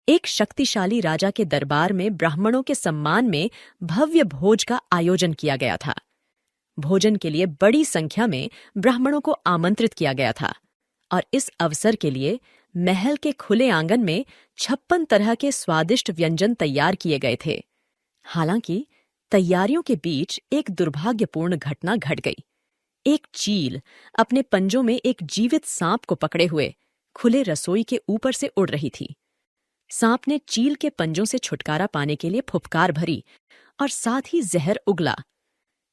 एक शक्तिशाली राजा के दरबार में ब्राह्मणों के सम्मान में भव्य भोज का आयोजन किया गया था। भोजन के लिए बड़ी संख्या में ब्राह्मणों को आमंत्रित किया गया था और इस अवसर के लिए महल के खुले आंगन में 56 तरह के स्वादिष्ट व्यंजन तैयार किए गए थे। हालांकि तैयारियों के बीच एक दुर्भाग्यपूर्ण घटना घट गई। एक चील अपने पंजों में एक जीवित सांप को पकड़े हुए खुले रसोई के ऊपर से उड़ रही थी। सांप ने चील के पंजों से छुटकारा पाने के लिए फुफकार भरी और साथ ही जहर उगला।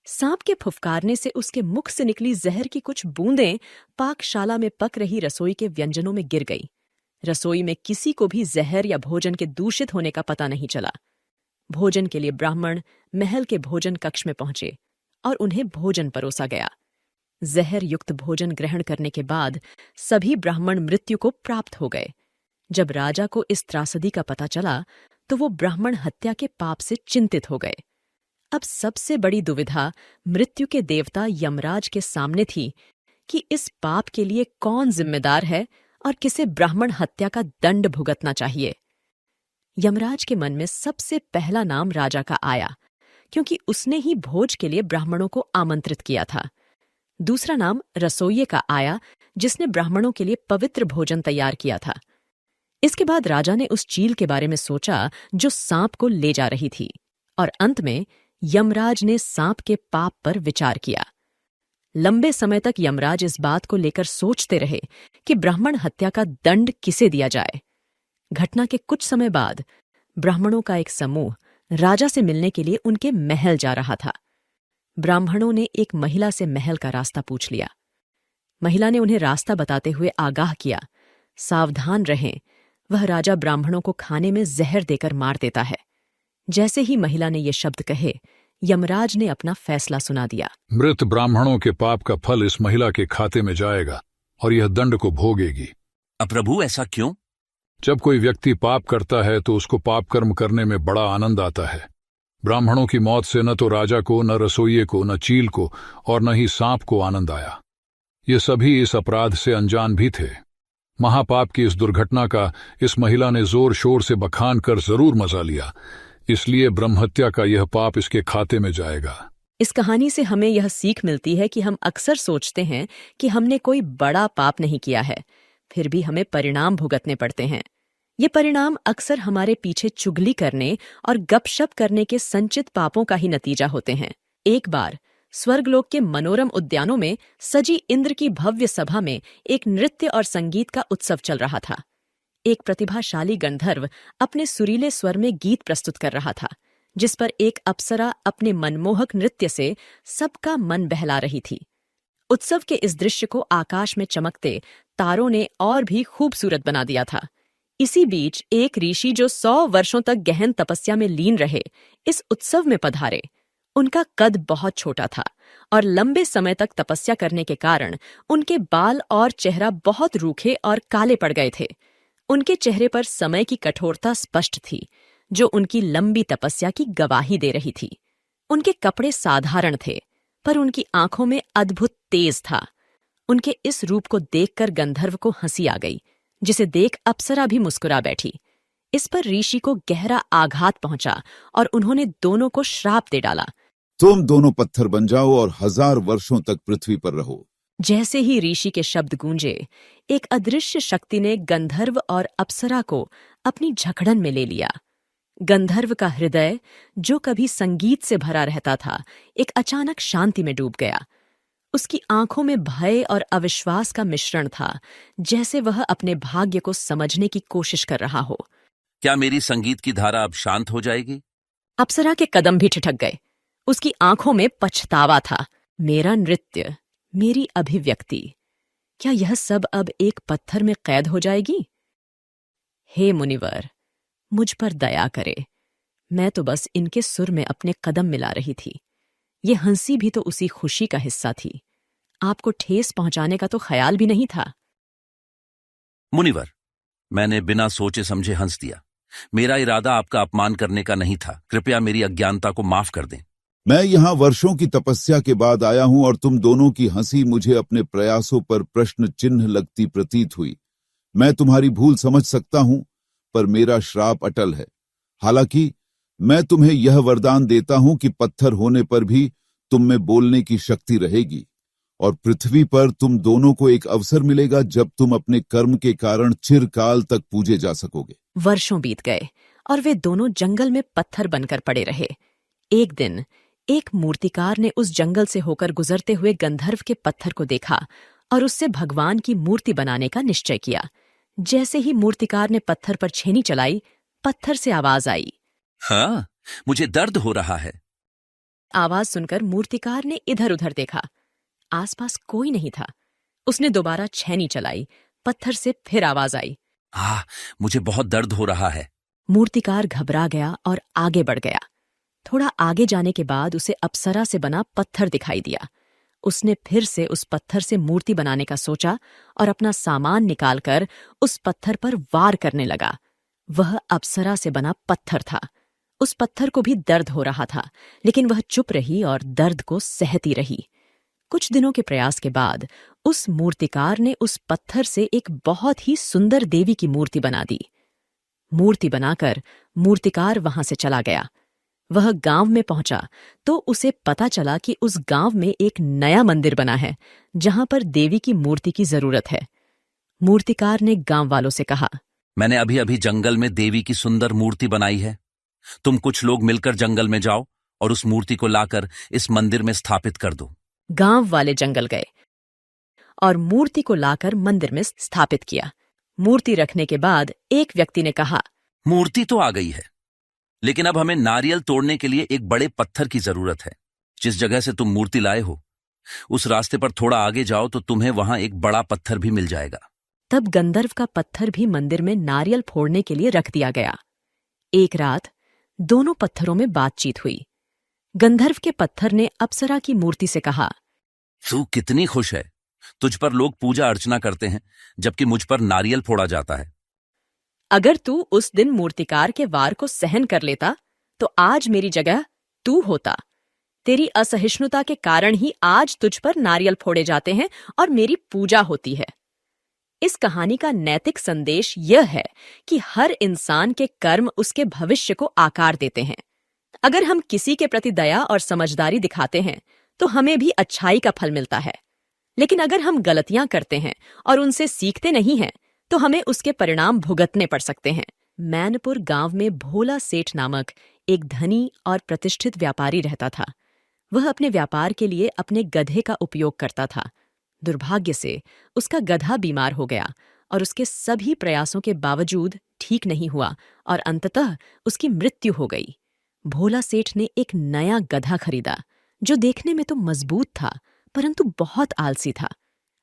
सांप के फुफकारने से उसके मुख से निकली जहर की कुछ बूंदें पाकशाला में पक रही रसोई के व्यंजनों में गिर गई। रसोई में किसी को भी जहर या भोजन के दूषित होने का पता नहीं चला। भोजन के लिए ब्राह्मण महल के भोजन कक्ष में पहुंचे और उन्हें भोजन परोसा गया। जहर युक्त भोजन ग्रहण करने के बाद सभी ब्राह्मण मृत्यु को प्राप्त हो गए। जब राजा को इस त्रासदी का पता चला तो वो ब्राह्मण हत्या के पाप से चिंतित हो गए। अब सबसे बड़ी दुविधा मृत्यु के देवता यमराज के सामने थी कि इस पाप के लिए कौन जिम्मेदार है और किसे ब्राह्मण हत्या का दंड भुगतना चाहिए। यमराज के मन में सबसे पहला नाम राजा का आया, क्योंकि उसने ही भोज के लिए ब्राह्मणों को आमंत्रित किया था। दूसरा नाम रसोइये का आया, जिसने ब्राह्मणों के लिए पवित्र भोजन तैयार किया था। इसके बाद राजा ने उस चील के बारे में सोचा जो सांप को ले जा रही थी, और अंत में यमराज ने सांप के पाप पर विचार किया। लंबे समय तक यमराज इस बात को लेकर सोचते रहे कि ब्राह्मण हत्या का दंड किसे दिया जाए। घटना के कुछ समय बाद ब्राह्मणों का एक समूह राजा से मिलने के लिए उनके महल जा रहा था। ब्राह्मणों ने एक महिला से महल का रास्ता पूछ लिया। महिला ने उन्हें रास्ता बताते हुए आगाह किया, सावधान रहें, वह राजा ब्राह्मणों को खाने में जहर देकर मार देता है। जैसे ही महिला ने ये शब्द कहे, यमराज ने अपना फैसला सुना दिया। मृत ब्राह्मणों के पाप का फल इस महिला के खाते में जाएगा और यह दंड को भोगेगी। अब प्रभु ऐसा क्यों? जब कोई व्यक्ति पाप करता है तो उसको पाप कर्म करने में बड़ा आनंद आता है। ब्राह्मणों की मौत से न तो राजा को, न रसोइये को, न चील को और न ही सांप को आनंद आया। ये सभी इस अपराध से अनजान भी थे। महापाप की इस दुर्घटना का इस महिला ने जोर शोर से बखान कर जरूर मजा लिया, इसलिए ब्रह्महत्या का यह पाप इसके खाते में जाएगा। इस कहानी से हमें यह सीख मिलती है कि हम अक्सर सोचते हैं कि हमने कोई बड़ा पाप नहीं किया है, फिर भी हमें परिणाम भुगतने पड़ते हैं। ये परिणाम अक्सर हमारे पीछे चुगली करने और गपशप करने के संचित पापों का ही नतीजा होते हैं। एक बार स्वर्गलोक के मनोरम उद्यानों में सजी इंद्र की भव्य सभा में एक नृत्य और संगीत का उत्सव चल रहा था। एक प्रतिभाशाली गंधर्व अपने सुरीले स्वर में गीत प्रस्तुत कर रहा था, जिस पर एक अप्सरा अपने मनमोहक नृत्य से सबका मन बहला रही थी। उत्सव के इस दृश्य को आकाश में चमकते तारों ने और भी खूबसूरत बना दिया था। इसी बीच एक ऋषि जो 100 वर्षों तक गहन तपस्या में लीन रहे, इस उत्सव में पधारे। उनका कद बहुत छोटा था और लंबे समय तक तपस्या करने के कारण उनके बाल और चेहरा बहुत रूखे और काले पड़ गए थे। उनके चेहरे पर समय की कठोरता स्पष्ट थी, जो उनकी लंबी तपस्या की गवाही दे रही थी। उनके कपड़े साधारण थे, पर उनकी आंखों में अद्भुत तेज था। उनके इस रूप को देखकर गंधर्व को हंसी आ गई, जिसे देख अप्सरा भी मुस्कुरा बैठी। इस पर ऋषि को गहरा आघात पहुंचा और उन्होंने दोनों को श्राप दे डाला। तुम दोनों पत्थर बन जाओ और 1000 वर्षों तक पृथ्वी पर रहो। जैसे ही ऋषि के शब्द गूंजे, एक अदृश्य शक्ति ने गंधर्व और अप्सरा को अपनी झकड़न में ले लिया। गंधर्व का हृदय, जो कभी संगीत से भरा रहता था, एक अचानक शांति में डूब गया। उसकी आंखों में भय और अविश्वास का मिश्रण था, जैसे वह अपने भाग्य को समझने की कोशिश कर रहा हो। क्या मेरी संगीत की धारा अब शांत हो जाएगी? अप्सरा के कदम भी ठिठक गए। उसकी आंखों में पछतावा था। मेरा नृत्य, मेरी अभिव्यक्ति, क्या यह सब अब एक पत्थर में कैद हो जाएगी? हे मुनिवर, मुझ पर दया करे। मैं तो बस इनके सुर में अपने कदम मिला रही थी। ये हंसी भी तो उसी खुशी का हिस्सा थी। आपको ठेस पहुंचाने का तो ख्याल भी नहीं था। मुनिवर, मैंने बिना सोचे समझे हंस दिया। मेरा इरादा आपका अपमान करने का नहीं था। कृपया मेरी अज्ञानता को माफ कर दें। मैं यहाँ वर्षों की तपस्या के बाद आया हूँ और तुम दोनों की हंसी मुझे अपने प्रयासों पर प्रश्न चिन्ह लगती प्रतीत हुई। मैं तुम्हारी भूल समझ सकता हूँ, पर मेरा श्राप अटल है। हालांकि मैं तुम्हें यह वरदान देता हूं कि पत्थर होने पर भी तुम में बोलने की शक्ति रहेगी, और पृथ्वी पर तुम दोनों को एक अवसर मिलेगा जब तुम अपने कर्म के कारण चिरकाल तक पूजे जा सकोगे। वर्षों बीत गए और वे दोनों जंगल में पत्थर बनकर पड़े रहे। एक दिन एक मूर्तिकार ने उस जंगल से होकर गुजरते हुए गंधर्व के पत्थर को देखा और उससे भगवान की मूर्ति बनाने का निश्चय किया। जैसे ही मूर्तिकार ने पत्थर पर छेनी चलाई, पत्थर से आवाज आई। हाँ, मुझे दर्द हो रहा है। आवाज सुनकर मूर्तिकार ने इधर उधर देखा। आसपास कोई नहीं था। उसने दोबारा छेनी चलाई, पत्थर से फिर आवाज आई। मुझे बहुत दर्द हो रहा है। मूर्तिकार घबरा गया और आगे बढ़ गया। थोड़ा आगे जाने के बाद उसे अप्सरा से बना पत्थर दिखाई दिया। उसने फिर से उस पत्थर से मूर्ति बनाने का सोचा और अपना सामान निकालकर उस पत्थर पर वार करने लगा। वह अप्सरा से बना पत्थर था। उस पत्थर को भी दर्द हो रहा था, लेकिन वह चुप रही और दर्द को सहती रही। कुछ दिनों के प्रयास के बाद उस मूर्तिकार ने उस पत्थर से एक बहुत ही सुंदर देवी की मूर्ति बना दी। मूर्ति बनाकर मूर्तिकार वहां से चला गया। वह गांव में पहुंचा तो उसे पता चला कि उस गांव में एक नया मंदिर बना है जहां पर देवी की मूर्ति की जरूरत है। मूर्तिकार ने गांव वालों से कहा, मैंने अभी अभी जंगल में देवी की सुंदर मूर्ति बनाई है। तुम कुछ लोग मिलकर जंगल में जाओ और उस मूर्ति को लाकर इस मंदिर में स्थापित कर दो। गांव वाले जंगल गए और मूर्ति को लाकर मंदिर में स्थापित किया। मूर्ति रखने के बाद एक व्यक्ति ने कहा, मूर्ति तो आ गई है, लेकिन अब हमें नारियल तोड़ने के लिए एक बड़े पत्थर की जरूरत है। जिस जगह से तुम मूर्ति लाए हो उस रास्ते पर थोड़ा आगे जाओ तो तुम्हें वहां एक बड़ा पत्थर भी मिल जाएगा। तब गंधर्व का पत्थर भी मंदिर में नारियल फोड़ने के लिए रख दिया गया। एक रात दोनों पत्थरों में बातचीत हुई। गंधर्व के पत्थर ने अप्सरा की मूर्ति से कहा, तू कितनी खुश है। तुझ पर लोग पूजा अर्चना करते हैं जबकि मुझ पर नारियल फोड़ा जाता है। अगर तू उस दिन मूर्तिकार के वार को सहन कर लेता तो आज मेरी जगह तू होता। तेरी असहिष्णुता के कारण ही आज तुझ पर नारियल फोड़े जाते हैं और मेरी पूजा होती है। इस कहानी का नैतिक संदेश यह है कि हर इंसान के कर्म उसके भविष्य को आकार देते हैं। अगर हम किसी के प्रति दया और समझदारी दिखाते हैं तो हमें भी अच्छाई का फल मिलता है, लेकिन अगर हम गलतियां करते हैं और उनसे सीखते नहीं हैं तो हमें उसके परिणाम भुगतने पड़ सकते हैं। मैनपुर गांव में भोला सेठ नामक एक धनी और प्रतिष्ठित व्यापारी रहता था। वह अपने व्यापार के लिए अपने गधे का उपयोग करता था। दुर्भाग्य से उसका गधा बीमार हो गया और उसके सभी प्रयासों के बावजूद ठीक नहीं हुआ और अंततः उसकी मृत्यु हो गई। भोला सेठ ने एक नया गधा खरीदा जो देखने में तो मजबूत था परंतु बहुत आलसी था।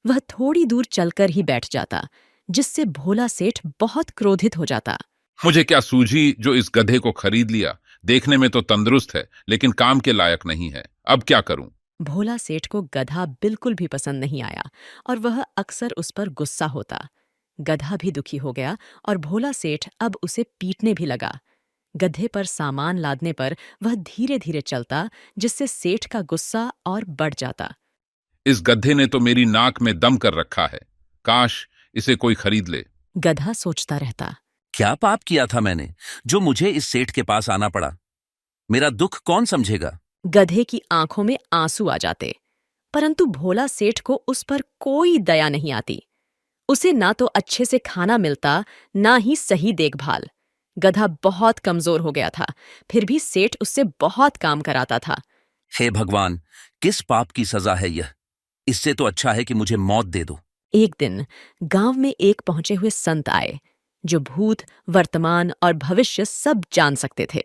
वह थोड़ी दूर चलकर ही बैठ जाता, जिससे भोला सेठ बहुत क्रोधित हो जाता। मुझे क्या सूझी जो इस गधे को खरीद लिया। देखने में तो तंदुरुस्त है लेकिन काम के लायक नहीं है। अब क्या करूं? भोला सेठ को गधा बिल्कुल भी पसंद नहीं आया और वह अक्सर उस पर गुस्सा होता। गधा भी दुखी हो गया और भोला सेठ अब उसे पीटने भी लगा। गधे पर सामान लादने पर वह धीरे धीरे चलता, जिससे सेठ का गुस्सा और बढ़ जाता। इस गधे ने तो मेरी नाक में दम कर रखा है। काश इसे कोई खरीद ले। गधा सोचता रहता, क्या पाप किया था मैंने जो मुझे इस सेठ के पास आना पड़ा। मेरा दुख कौन समझेगा। गधे की आंखों में आंसू आ जाते, परंतु भोला सेठ को उस पर कोई दया नहीं आती। उसे ना तो अच्छे से खाना मिलता, ना ही सही देखभाल। गधा बहुत कमजोर हो गया था, फिर भी सेठ उससे बहुत काम कराता था। हे भगवान, किस पाप की सजा है यह। इससे तो अच्छा है कि मुझे मौत दे दो। एक दिन गांव में एक पहुंचे हुए संत आए जो भूत, वर्तमान और भविष्य सब जान सकते थे।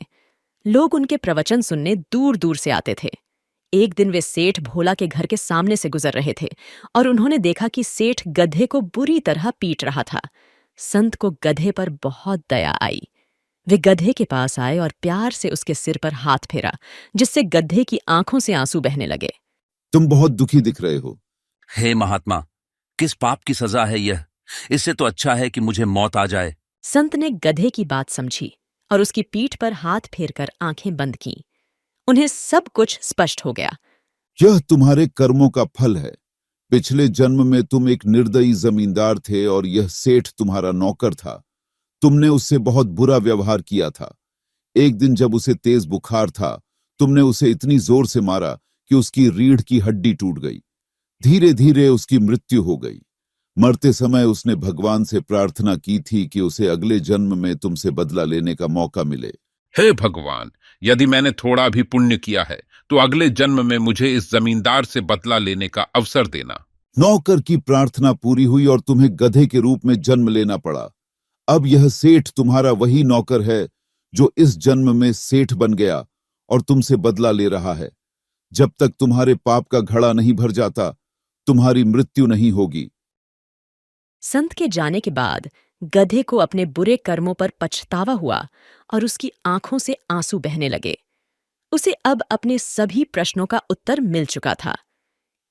लोग उनके प्रवचन सुनने दूर दूर से आते थे। एक दिन वे सेठ भोला के घर के सामने से गुजर रहे थे और उन्होंने देखा कि सेठ गधे को बुरी तरह पीट रहा था। संत को गधे पर बहुत दया आई। वे गधे के पास आए और प्यार से उसके सिर पर हाथ फेरा, जिससे गधे की आंखों से आंसू बहने लगे। तुम बहुत दुखी दिख रहे हो। हे महात्मा, किस पाप की सजा है यह। इससे तो अच्छा है कि मुझे मौत आ जाए। संत ने गधे की बात समझी और उसकी पीठ पर हाथ फेरकर आंखें बंद की। उन्हें सब कुछ स्पष्ट हो गया। यह तुम्हारे कर्मों का फल है। पिछले जन्म में तुम एक निर्दयी जमींदार थे और यह सेठ तुम्हारा नौकर था। तुमने उससे बहुत बुरा व्यवहार किया था। एक दिन जब उसे तेज बुखार था, तुमने उसे इतनी जोर से मारा कि उसकी रीढ़ की हड्डी टूट गई। धीरे धीरे उसकी मृत्यु हो गई। मरते समय उसने भगवान से प्रार्थना की थी कि उसे अगले जन्म में तुमसे बदला लेने का मौका मिले। हे भगवान, यदि मैंने थोड़ा भी पुण्य किया है तो अगले जन्म में मुझे इस जमींदार से बदला लेने का अवसर देना। नौकर की प्रार्थना पूरी हुई और तुम्हें गधे के रूप में जन्म लेना पड़ा। अब यह सेठ तुम्हारा वही नौकर है जो इस जन्म में सेठ बन गया और तुमसे बदला ले रहा है। जब तक तुम्हारे पाप का घड़ा नहीं भर जाता, तुम्हारी मृत्यु नहीं होगी। संत के जाने के बाद गधे को अपने बुरे कर्मों पर पछतावा हुआ और उसकी आंखों से आंसू बहने लगे। उसे अब अपने सभी प्रश्नों का उत्तर मिल चुका था।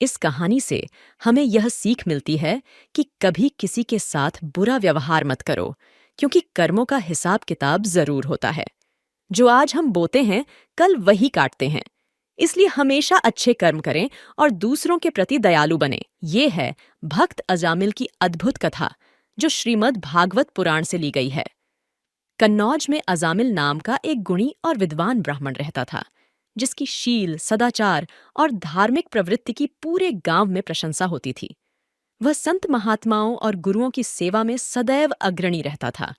इस कहानी से हमें यह सीख मिलती है कि कभी किसी के साथ बुरा व्यवहार मत करो, क्योंकि कर्मों का हिसाब किताब जरूर होता है। जो आज हम बोते हैं, कल वही काटते हैं। इसलिए हमेशा अच्छे कर्म करें और दूसरों के प्रति दयालु बने। ये है भक्त अजामिल की अद्भुत कथा, जो श्रीमद् भागवत पुराण से ली गई है। कन्नौज में अजामिल नाम का एक गुणी और विद्वान ब्राह्मण रहता था, जिसकी शील, सदाचार और धार्मिक प्रवृत्ति की पूरे गांव में प्रशंसा होती थी। वह संत महात्माओं और गुरुओं की सेवा में सदैव अग्रणी रहता था।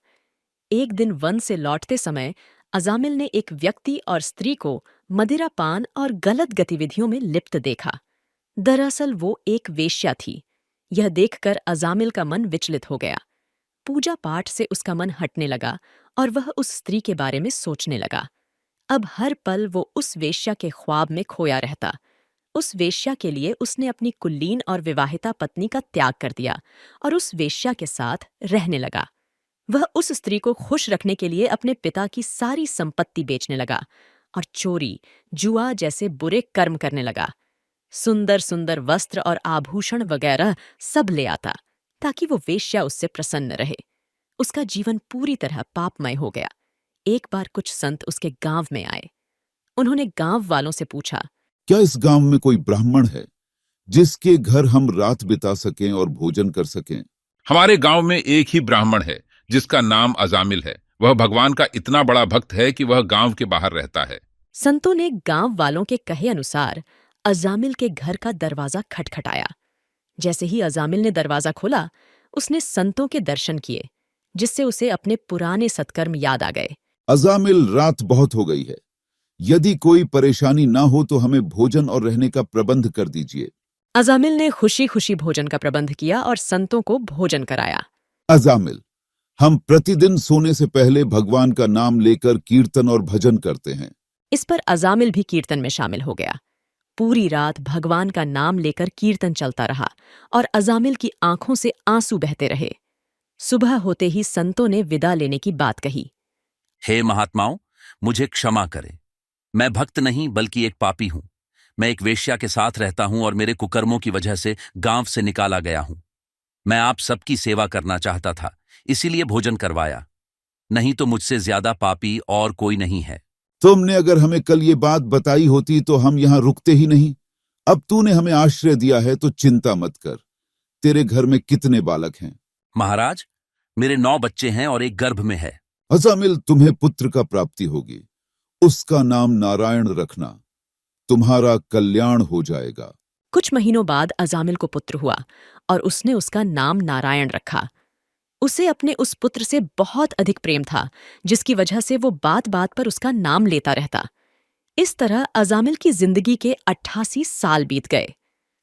एक दिन वन से लौटते समय अजामिल ने एक व्यक्ति और स्त्री को मदिरा पान और गलत गतिविधियों में लिप्त देखा। दरअसल वो एक वेश्या थी। यह देखकर अजामिल का मन विचलित हो गया। पूजा पाठ से उसका मन हटने लगा और वह उस स्त्री के बारे में सोचने लगा। अब हर पल वो उस वेश्या के ख्वाब में खोया रहता। उस वेश्या के लिए उसने अपनी कुलीन और विवाहिता पत्नी का त्याग कर दिया और उस वेश्या के साथ रहने लगा। वह उस स्त्री को खुश रखने के लिए अपने पिता की सारी संपत्ति बेचने लगा और चोरी, जुआ जैसे बुरे कर्म करने लगा। सुंदर सुंदर वस्त्र और आभूषण वगैरह सब ले आता ताकि वो वेश्या उससे प्रसन्न रहे। उसका जीवन पूरी तरह पापमय हो गया। एक बार कुछ संत उसके गांव में आए। उन्होंने गांव वालों से पूछा, क्या इस गांव में कोई ब्राह्मण है जिसके घर हम रात बिता सकें और भोजन कर सकें? हमारे गांव में एक ही ब्राह्मण है जिसका नाम अजामिल है। वह भगवान का इतना बड़ा भक्त है कि वह गांव के बाहर रहता है। संतों ने गांव वालों के कहे अनुसार अजामिल के घर का दरवाजा खटखटाया। जैसे ही अजामिल ने दरवाजा खोला, उसने संतों के दर्शन किए, जिससे उसे अपने पुराने सत्कर्म याद आ गए। अजामिल, रात बहुत हो गई है। यदि कोई परेशानी ना हो तो हमें भोजन और रहने का प्रबंध कर दीजिए। अजामिल ने खुशी खुशी भोजन का प्रबंध किया और संतों को भोजन कराया। अजामिल, हम प्रतिदिन सोने से पहले भगवान का नाम लेकर कीर्तन और भजन करते हैं। इस पर अजामिल भी कीर्तन में शामिल हो गया। पूरी रात भगवान का नाम लेकर कीर्तन चलता रहा और अजामिल की आंखों से आंसू बहते रहे। सुबह होते ही संतों ने विदा लेने की बात कही। हे महात्माओं, मुझे क्षमा करें। मैं भक्त नहीं बल्कि एक पापी हूं। मैं एक वेश्या के साथ रहता हूं और मेरे कुकर्मों की वजह से गांव से निकाला गया हूं। मैं आप सबकी सेवा करना चाहता था, इसीलिए भोजन करवाया। नहीं तो मुझसे ज्यादा पापी और कोई नहीं है। तुमने अगर हमें कल ये बात बताई होती तो हम यहाँ रुकते ही नहीं। अब तूने हमें आश्रय दिया है तो चिंता मत कर। तेरे घर में कितने बालक हैं? महाराज, मेरे 9 बच्चे हैं और एक गर्भ में है। अजामिल, तुम्हें पुत्र का प्राप्ति होगी। उसका नाम नारायण रखना। तुम्हारा कल्याण हो जाएगा। कुछ महीनों बाद अजामिल को पुत्र हुआ और उसने उसका नाम नारायण रखा। उसे अपने उस पुत्र से बहुत अधिक प्रेम था, जिसकी वजह से वो बात बात पर उसका नाम लेता रहता। इस तरह अजामिल की जिंदगी के 88 साल बीत गए,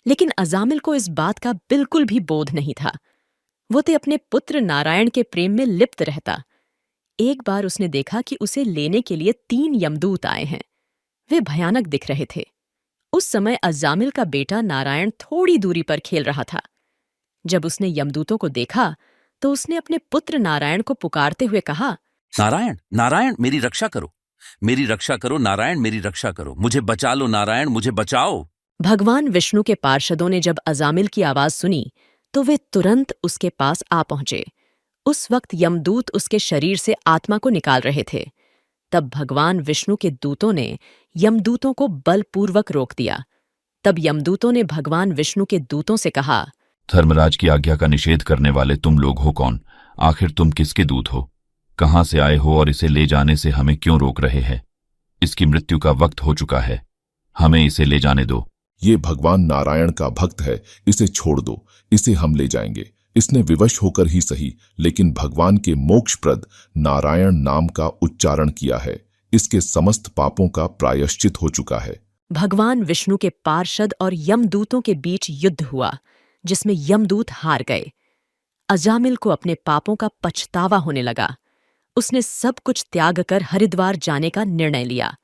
लेकिन अजामिल को इस बात का बिल्कुल भी बोध नहीं था। वो तो अपने पुत्र नारायण के प्रेम में लिप्त रहता। एक बार उसने देखा कि उसे लेने के लिए 3 यमदूत आए हैं। वे भयानक दिख रहे थे। उस समय अजामिल का बेटा नारायण थोड़ी दूरी पर खेल रहा था। जब उसने यमदूतों को देखा तो उसने अपने पुत्र नारायण को पुकारते हुए कहा, नारायण, नारायण, मेरी रक्षा करो। मेरी रक्षा करो नारायण, मेरी रक्षा करो। मुझे बचा लो नारायण, मुझे बचाओ। भगवान विष्णु के पार्षदों ने जब अजामिल की आवाज सुनी तो वे तुरंत उसके पास आ पहुंचे। उस वक्त यमदूत उसके शरीर से आत्मा को निकाल रहे थे। तब भगवान विष्णु के दूतों ने यमदूतों को बलपूर्वक रोक दिया। तब यमदूतों ने भगवान विष्णु के दूतों से कहा, धर्मराज की आज्ञा का निषेध करने वाले तुम लोग हो कौन? आखिर तुम किसके दूत हो? कहां से आए हो और इसे ले जाने से हमें क्यों रोक रहे हैं? इसकी मृत्यु का वक्त हो चुका है, हमें इसे ले जाने दो। ये भगवान नारायण का भक्त है, इसे छोड़ दो, इसे हम ले जाएंगे। इसने विवश होकर ही सही, लेकिन भगवान के मोक्षप्रद नारायण नाम का उच्चारण किया है। इसके समस्त पापों का प्रायश्चित हो चुका है। भगवान विष्णु के पार्षद और यमदूतों के बीच युद्ध हुआ, जिसमें यमदूत हार गए। अजामिल को अपने पापों का पछतावा होने लगा। उसने सब कुछ त्याग कर हरिद्वार जाने का निर्णय लिया।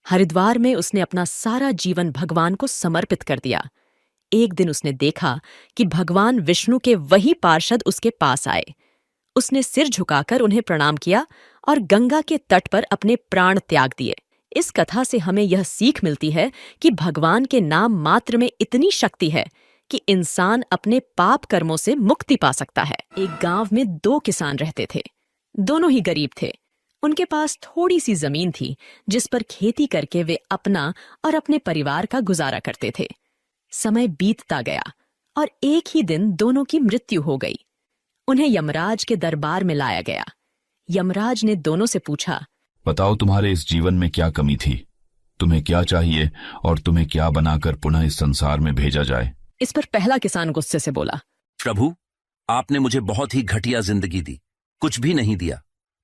हरिद्वार में उसने अपना सारा जीवन भगवान को समर्पित कर दिया। एक दिन उसने देखा कि भगवान विष्णु के वही पार्षद उसके पास आए। उसने सिर झुकाकर उन्हें प्रणाम किया और गंगा के तट पर अपने प्राण त्याग दिए। इस कथा से हमें यह सीख मिलती है कि भगवान के नाम मात्र में इतनी शक्ति है कि इंसान अपने पाप कर्मों से मुक्ति पा सकता है। एक गांव में 2 किसान रहते थे। दोनों ही गरीब थे। उनके पास थोड़ी सी जमीन थी, जिस पर खेती करके वे अपना और अपने परिवार का गुजारा करते थे। समय बीतता गया और एक ही दिन दोनों की मृत्यु हो गई। उन्हें यमराज के दरबार में लाया गया। यमराज ने दोनों से पूछा, बताओ, तुम्हारे इस जीवन में क्या कमी थी? तुम्हें क्या चाहिए और तुम्हें क्या बनाकर पुनः इस संसार में भेजा जाए? इस पर पहला किसान गुस्से से बोला, प्रभु, आपने मुझे बहुत ही घटिया जिंदगी दी, कुछ भी नहीं दिया।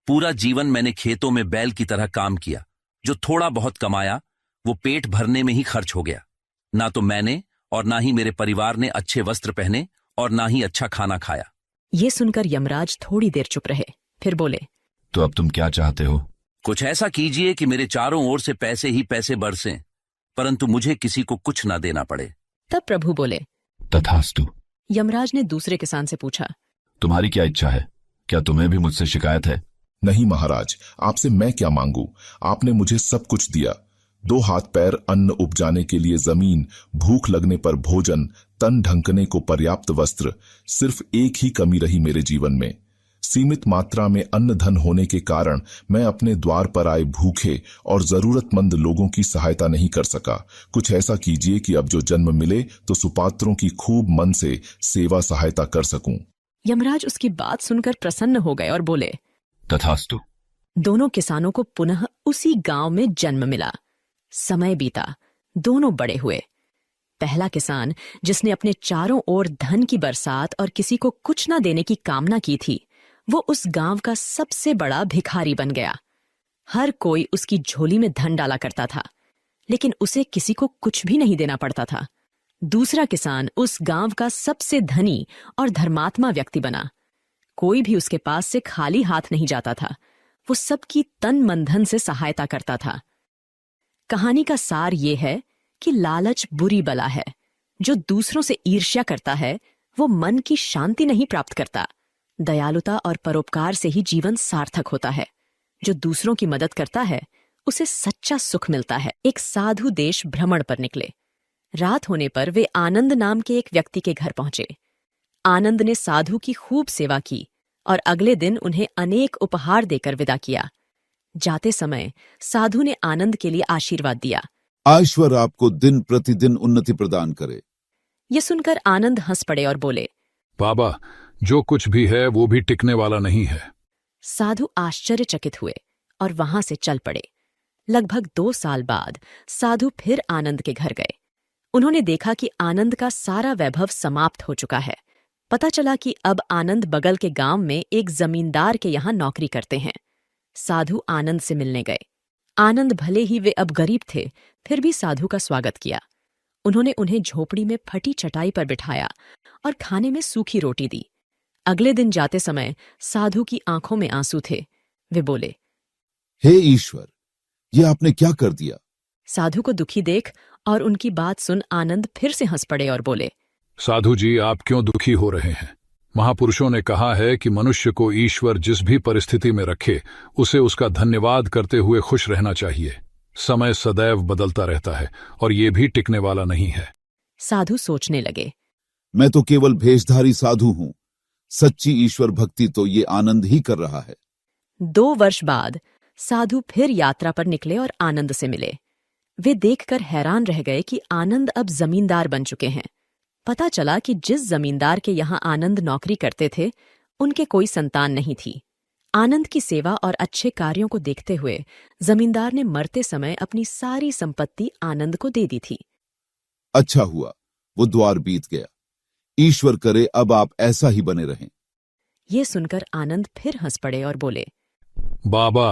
पूरा जीवन मैंने खेतों में बैल की तरह काम किया। जो थोड़ा बहुत कमाया वो पेट भरने में ही खर्च हो गया। ना तो मैंने और ना ही मेरे परिवार ने अच्छे वस्त्र पहने और ना ही अच्छा खाना खाया। ये सुनकर यमराज थोड़ी देर चुप रहे, फिर बोले, तो अब तुम क्या चाहते हो? कुछ ऐसा कीजिए कि मेरे चारों ओर से पैसे ही पैसे बरसें, परंतु मुझे किसी को कुछ ना देना पड़े। तब प्रभु बोले, तथास्तु। यमराज ने दूसरे किसान से पूछा, तुम्हारी क्या इच्छा है? क्या तुम्हें भी मुझसे शिकायत है? नहीं महाराज, आपसे मैं क्या मांगू? आपने मुझे सब कुछ दिया। 2 हाथ पैर अन्न उपजाने के लिए जमीन, भूख लगने पर भोजन, तन ढंकने को पर्याप्त वस्त्र। सिर्फ एक ही कमी रही मेरे जीवन में। सीमित मात्रा में अन्न धन होने के कारण मैं अपने द्वार पर आए भूखे और जरूरतमंद लोगों की सहायता नहीं कर सका। कुछ ऐसा कीजिए कि अब जो जन्म मिले तो सुपात्रों की खूब मन से सेवा सहायता कर सकूं। यमराज उसकी बात सुनकर प्रसन्न हो गए और बोले, तथास्तु। दोनों किसानों को पुनः उसी गांव में जन्म मिला। समय बीता, दोनों बड़े हुए। पहला किसान, जिसने अपने चारों ओर धन की बरसात और किसी को कुछ न देने की कामना की थी, वो उस गांव का सबसे बड़ा भिखारी बन गया। हर कोई उसकी झोली में धन डाला करता था, लेकिन उसे किसी को कुछ भी नहीं देना पड़ता था। दूसरा किसान उस गांव का सबसे धनी और धर्मात्मा व्यक्ति बना। कोई भी उसके पास से खाली हाथ नहीं जाता था। वो सबकी तन मन धन से सहायता करता था। कहानी का सार ये है कि लालच बुरी बला है। जो दूसरों से ईर्ष्या करता है वो मन की शांति नहीं प्राप्त करता। दयालुता और परोपकार से ही जीवन सार्थक होता है। जो दूसरों की मदद करता है उसे सच्चा सुख मिलता है। एक साधु देश भ्रमण पर निकले। रात होने पर वे आनंद नाम के एक व्यक्ति के घर पहुंचे। आनंद ने साधु की खूब सेवा की और अगले दिन उन्हें अनेक उपहार देकर विदा किया। जाते समय साधु ने आनंद के लिए आशीर्वाद दिया। ईश्वर आपको दिन प्रतिदिन उन्नति प्रदान करे। ये सुनकर आनंद हंस पड़े और बोले, बाबा, जो कुछ भी है वो भी टिकने वाला नहीं है। साधु आश्चर्यचकित हुए और वहां से चल पड़े। लगभग 2 साल बाद साधु फिर आनंद के घर गए। उन्होंने देखा कि आनंद का सारा वैभव समाप्त हो चुका है। पता चला कि अब आनंद बगल के गांव में एक जमींदार के यहाँ नौकरी करते हैं। साधु आनंद से मिलने गए। आनंद भले ही वे अब गरीब थे, फिर भी साधु का स्वागत किया। उन्होंने उन्हें झोपड़ी में फटी चटाई पर बिठाया और खाने में सूखी रोटी दी। अगले दिन जाते समय साधु की आंखों में आंसू थे। वे बोले, हे ईश्वर, ये आपने क्या कर दिया? साधु को दुखी देख और उनकी बात सुन आनंद फिर से हंस पड़े और बोले, साधु जी, आप क्यों दुखी हो रहे हैं? महापुरुषों ने कहा है कि मनुष्य को ईश्वर जिस भी परिस्थिति में रखे उसे उसका धन्यवाद करते हुए खुश रहना चाहिए। समय सदैव बदलता रहता है और ये भी टिकने वाला नहीं है। साधु सोचने लगे, मैं तो केवल भेषधारी साधु हूं। सच्ची ईश्वर भक्ति तो ये आनंद ही कर रहा है। 2 वर्ष बाद साधु फिर यात्रा पर निकले और आनंद से मिले। वे देखकर हैरान रह गए कि आनंद अब जमींदार बन चुके हैं। पता चला कि जिस जमींदार के यहाँ आनंद नौकरी करते थे उनके कोई संतान नहीं थी। आनंद की सेवा और अच्छे कार्यों को देखते हुए जमींदार ने मरते समय अपनी सारी संपत्ति आनंद को दे दी थी। अच्छा हुआ वो द्वार बीत गया। ईश्वर करे अब आप ऐसा ही बने रहें। ये सुनकर आनंद फिर हंस पड़े और बोले, बाबा,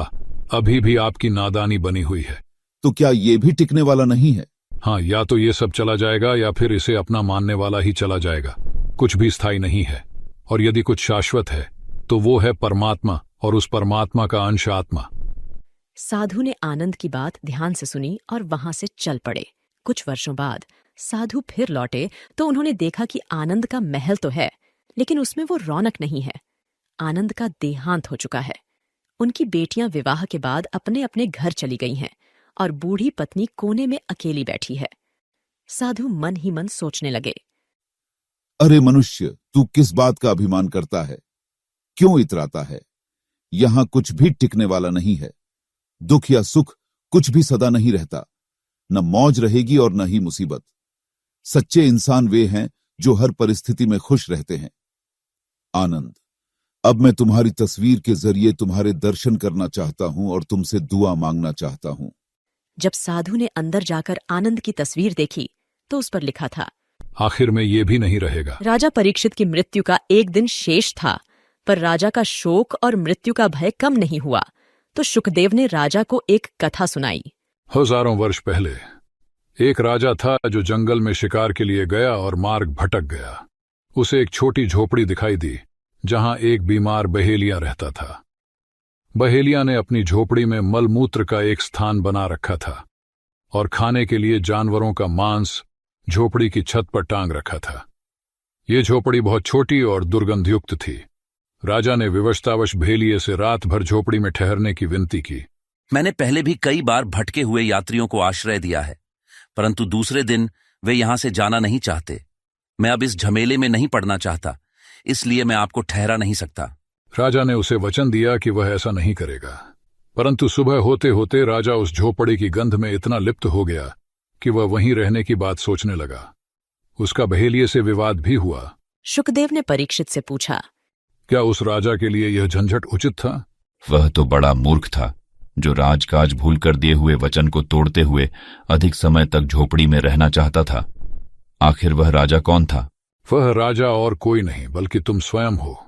अभी भी आपकी नादानी बनी हुई है। तो क्या ये भी टिकने वाला नहीं है? हाँ, या तो ये सब चला जाएगा या फिर इसे अपना मानने वाला ही चला जाएगा। कुछ भी स्थायी नहीं है, और यदि कुछ शाश्वत है तो वो है परमात्मा, और उस परमात्मा का अंश आत्मा। साधु ने आनंद की बात ध्यान से सुनी और वहां से चल पड़े। कुछ वर्षों बाद साधु फिर लौटे तो उन्होंने देखा कि आनंद का महल तो है, लेकिन उसमें वो रौनक नहीं है। आनंद का देहांत हो चुका है। उनकी बेटियां विवाह के बाद अपने अपने घर चली गई हैं और बूढ़ी पत्नी कोने में अकेली बैठी है। साधु मन ही मन सोचने लगे, अरे मनुष्य, तू किस बात का अभिमान करता है? क्यों इतराता है? यहां कुछ भी टिकने वाला नहीं है। दुख या सुख कुछ भी सदा नहीं रहता। न मौज रहेगी और न ही मुसीबत। सच्चे इंसान वे हैं जो हर परिस्थिति में खुश रहते हैं। आनंद, अब मैं तुम्हारी तस्वीर के जरिए तुम्हारे दर्शन करना चाहता हूं और तुमसे दुआ मांगना चाहता हूं। जब साधु ने अंदर जाकर आनंद की तस्वीर देखी तो उस पर लिखा था, आखिर में ये भी नहीं रहेगा। राजा परीक्षित की मृत्यु का एक दिन शेष था, पर राजा का शोक और मृत्यु का भय कम नहीं हुआ। तो शुकदेव ने राजा को एक कथा सुनाई। हजारों वर्ष पहले एक राजा था जो जंगल में शिकार के लिए गया और मार्ग भटक गया। उसे एक छोटी झोपड़ी दिखाई दी जहां एक बीमार बहेलिया रहता था। बहेलिया ने अपनी झोपड़ी में मलमूत्र का एक स्थान बना रखा था और खाने के लिए जानवरों का मांस झोपड़ी की छत पर टांग रखा था। ये झोपड़ी बहुत छोटी और दुर्गंधयुक्त थी। राजा ने विवशतावश भेलिए से रात भर झोपड़ी में ठहरने की विनती की। मैंने पहले भी कई बार भटके हुए यात्रियों को आश्रय दिया है, परंतु दूसरे दिन वे यहां से जाना नहीं चाहते। मैं अब इस झमेले में नहीं पड़ना चाहता, इसलिए मैं आपको ठहरा नहीं सकता। राजा ने उसे वचन दिया कि वह ऐसा नहीं करेगा, परंतु सुबह होते होते राजा उस झोपड़ी की गंध में इतना लिप्त हो गया कि वह वहीं रहने की बात सोचने लगा। उसका बहेलिए से विवाद भी हुआ। शुकदेव ने परीक्षित से पूछा, क्या उस राजा के लिए यह झंझट उचित था? वह तो बड़ा मूर्ख था जो राजकाज भूल कर दिए हुए वचन को तोड़ते हुए अधिक समय तक झोपड़ी में रहना चाहता था। आखिर वह राजा कौन था? वह राजा और कोई नहीं बल्कि तुम स्वयं हो।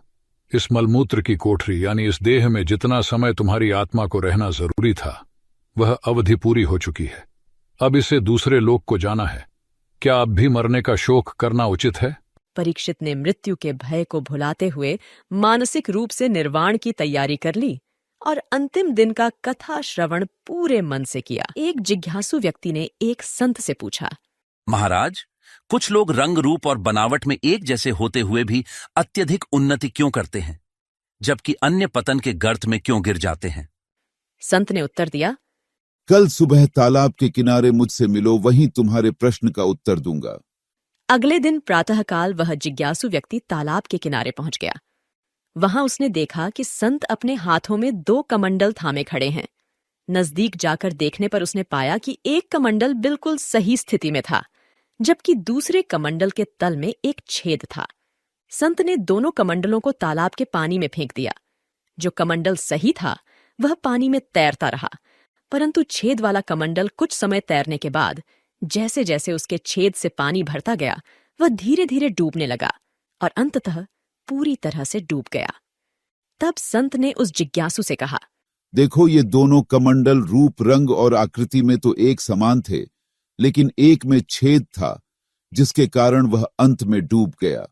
इस मलमूत्र की कोठरी यानी इस देह में जितना समय तुम्हारी आत्मा को रहना जरूरी था, वह अवधि पूरी हो चुकी है। अब इसे दूसरे लोक को जाना है। क्या अब भी मरने का शोक करना उचित है? परीक्षित ने मृत्यु के भय को भुलाते हुए मानसिक रूप से निर्वाण की तैयारी कर ली और अंतिम दिन का कथा श्रवण पूरे मन से किया। एक जिज्ञासु व्यक्ति ने एक संत से पूछा, महाराज, कुछ लोग रंग रूप और बनावट में एक जैसे होते हुए भी अत्यधिक उन्नति क्यों करते हैं, जबकि अन्य पतन के गर्त में क्यों गिर जाते हैं? संत ने उत्तर दिया, कल सुबह तालाब के किनारे मुझसे मिलो, वहीं तुम्हारे प्रश्न का उत्तर दूंगा। अगले दिन प्रातःकाल वह जिज्ञासु व्यक्ति तालाब के किनारे पहुंच गया। वहां उसने देखा कि संत अपने हाथों में 2 कमंडल थामे खड़े हैं। नजदीक जाकर देखने पर उसने पाया कि एक कमंडल बिल्कुल सही स्थिति में था, जबकि दूसरे कमंडल के तल में एक छेद था। संत ने दोनों कमंडलों को तालाब के पानी में फेंक दिया। जो कमंडल सही था वह पानी में तैरता रहा, परंतु छेद वाला कमंडल कुछ समय तैरने के बाद जैसे जैसे उसके छेद से पानी भरता गया, वह धीरे धीरे डूबने लगा और अंततः पूरी तरह से डूब गया। तब संत ने उस जिज्ञासु से कहा, देखो, ये दोनों कमंडल रूप, रंग और आकृति में तो एक समान थे, लेकिन एक में छेद था जिसके कारण वह अंत में डूब गया।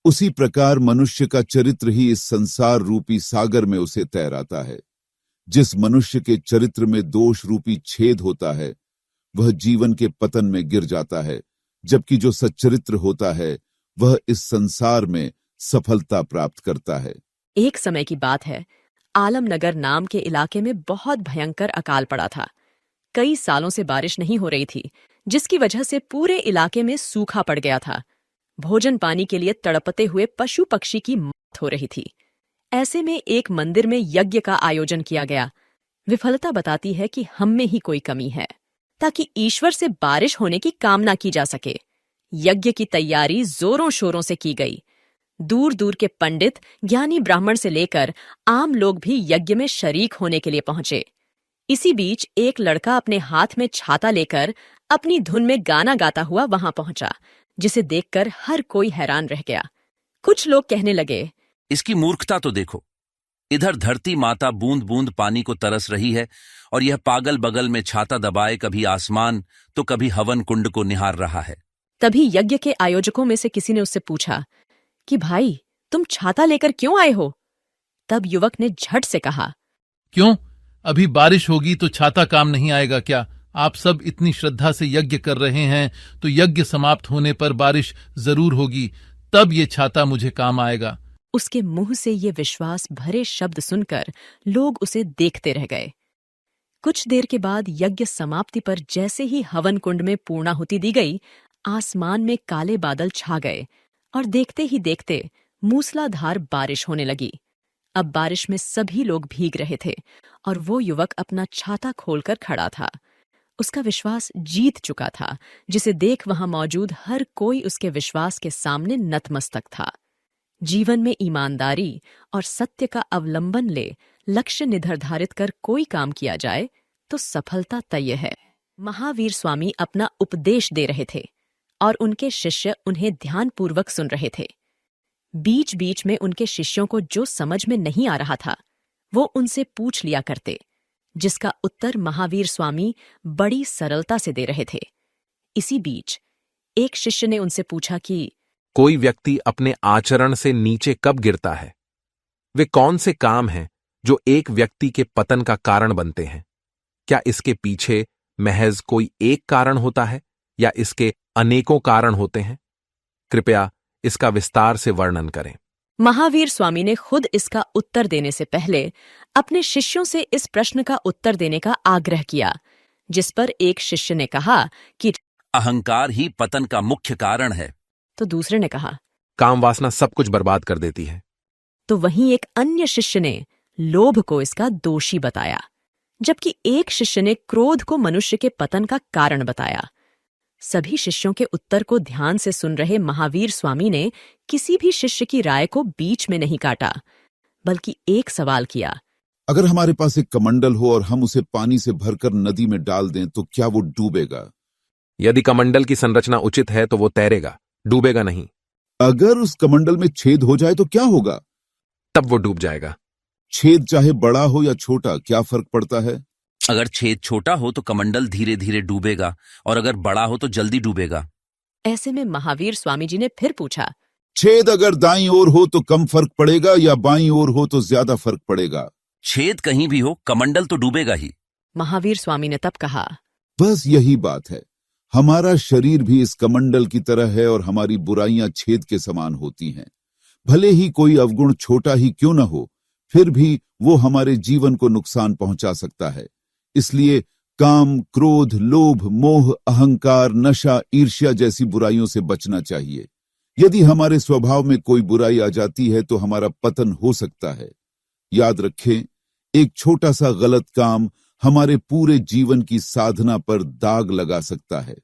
उसी प्रकार मनुष्य का चरित्र ही इस संसार रूपी सागर में उसे तैराता है। जिस मनुष्य के चरित्र में दोष रूपी छेद होता है वह जीवन के पतन में गिर जाता है, जबकि जो सच्चरित्र होता है वह इस संसार में सफलता प्राप्त करता है। एक समय की बात है, आलमनगर नाम के इलाके में बहुत भयंकर अकाल पड़ा था। कई सालों से बारिश नहीं हो रही थी, जिसकी वजह से पूरे इलाके में सूखा पड़ गया था। भोजन पानी के लिए तड़पते हुए पशु पक्षी की मौत हो रही थी। ऐसे में एक मंदिर में यज्ञ का आयोजन किया गया। विफलता बताती है कि हम में ही कोई कमी है, ताकि ईश्वर से बारिश होने की कामना की जा सके। यज्ञ की तैयारी जोरों शोरों से की गई। दूर दूर के पंडित, ज्ञानी ब्राह्मण से लेकर आम लोग भी यज्ञ में शरीक होने के लिए पहुंचे। इसी बीच एक लड़का अपने हाथ में छाता लेकर अपनी धुन में गाना गाता हुआ वहां पहुंचा, जिसे देखकर हर कोई हैरान रह गया। कुछ लोग कहने लगे, इसकी मूर्खता तो देखो, इधर धरती माता बूंद बूंद पानी को तरस रही है और यह पागल बगल में छाता दबाए कभी आसमान तो कभी हवन कुंड को निहार रहा है। तभी यज्ञ के आयोजकों में से किसी ने उससे पूछा कि भाई, तुम छाता लेकर क्यों आए हो? तब युवक ने झट से कहा, क्यों, अभी बारिश होगी तो छाता काम नहीं आएगा क्या? आप सब इतनी श्रद्धा से यज्ञ कर रहे हैं तो यज्ञ समाप्त होने पर बारिश जरूर होगी, तब ये छाता मुझे काम आएगा। उसके मुंह से ये विश्वास भरे शब्द सुनकर लोग उसे देखते रह गए। कुछ देर के बाद यज्ञ समाप्ति पर जैसे ही हवन कुंड में पूर्णाहुति दी गई, आसमान में काले बादल छा गए और देखते ही देखते मूसलाधार बारिश होने लगी। अब बारिश में सभी लोग भीग रहे थे और वो युवक अपना छाता खोलकर खड़ा था। उसका विश्वास जीत चुका था, जिसे देख वहां मौजूद हर कोई उसके विश्वास के सामने नतमस्तक था। जीवन में ईमानदारी और सत्य का अवलंबन ले लक्ष्य निर्धारित कर कोई काम किया जाए तो सफलता तय है। महावीर स्वामी अपना उपदेश दे रहे थे और उनके शिष्य उन्हें ध्यानपूर्वक सुन रहे थे। बीच बीच में उनके शिष्यों को जो समझ में नहीं आ रहा था वो उनसे पूछ लिया करते, जिसका उत्तर महावीर स्वामी बड़ी सरलता से दे रहे थे। इसी बीच एक शिष्य ने उनसे पूछा कि कोई व्यक्ति अपने आचरण से नीचे कब गिरता है? वे कौन से काम हैं जो एक व्यक्ति के पतन का कारण बनते हैं? क्या इसके पीछे महज कोई एक कारण होता है या इसके अनेकों कारण होते हैं? कृपया इसका विस्तार से वर्णन करें। महावीर स्वामी ने खुद इसका उत्तर देने से पहले अपने शिष्यों से इस प्रश्न का उत्तर देने का आग्रह किया, जिस पर एक शिष्य ने कहा कि अहंकार ही पतन का मुख्य कारण है। तो दूसरे ने कहा, काम वासना सब कुछ बर्बाद कर देती है। तो वहीं एक अन्य शिष्य ने लोभ को इसका दोषी बताया, जबकि एक शिष्य ने क्रोध को मनुष्य के पतन का कारण बताया। सभी शिष्यों के उत्तर को ध्यान से सुन रहे महावीर स्वामी ने किसी भी शिष्य की राय को बीच में नहीं काटा, बल्कि एक सवाल किया, अगर हमारे पास एक कमंडल हो और हम उसे पानी से भरकर नदी में डाल दें तो क्या वो डूबेगा? यदि कमंडल की संरचना उचित है तो वो तैरेगा, डूबेगा नहीं। अगर उस कमंडल में छेद हो जाए तो क्या होगा? तब वो डूब जाएगा। छेद चाहे बड़ा हो या छोटा, क्या फर्क पड़ता है? अगर छेद छोटा हो तो कमंडल धीरे धीरे डूबेगा और अगर बड़ा हो तो जल्दी डूबेगा। ऐसे में महावीर स्वामी जी ने फिर पूछा, छेद अगर दाईं ओर हो तो कम फर्क पड़ेगा या बाईं ओर हो तो ज्यादा फर्क पड़ेगा? छेद कहीं भी हो, कमंडल तो डूबेगा ही। महावीर स्वामी ने तब कहा, बस यही बात है। हमारा शरीर भी इस कमंडल की तरह है और हमारी बुराइयां छेद के समान होती हैं। भले ही कोई अवगुण छोटा ही क्यों न हो, फिर भी वो हमारे जीवन को नुकसान पहुंचा सकता है। इसलिए काम, क्रोध, लोभ, मोह, अहंकार, नशा, ईर्ष्या जैसी बुराइयों से बचना चाहिए। यदि हमारे स्वभाव में कोई बुराई आ जाती है तो हमारा पतन हो सकता है। याद रखें, एक छोटा सा गलत काम हमारे पूरे जीवन की साधना पर दाग लगा सकता है।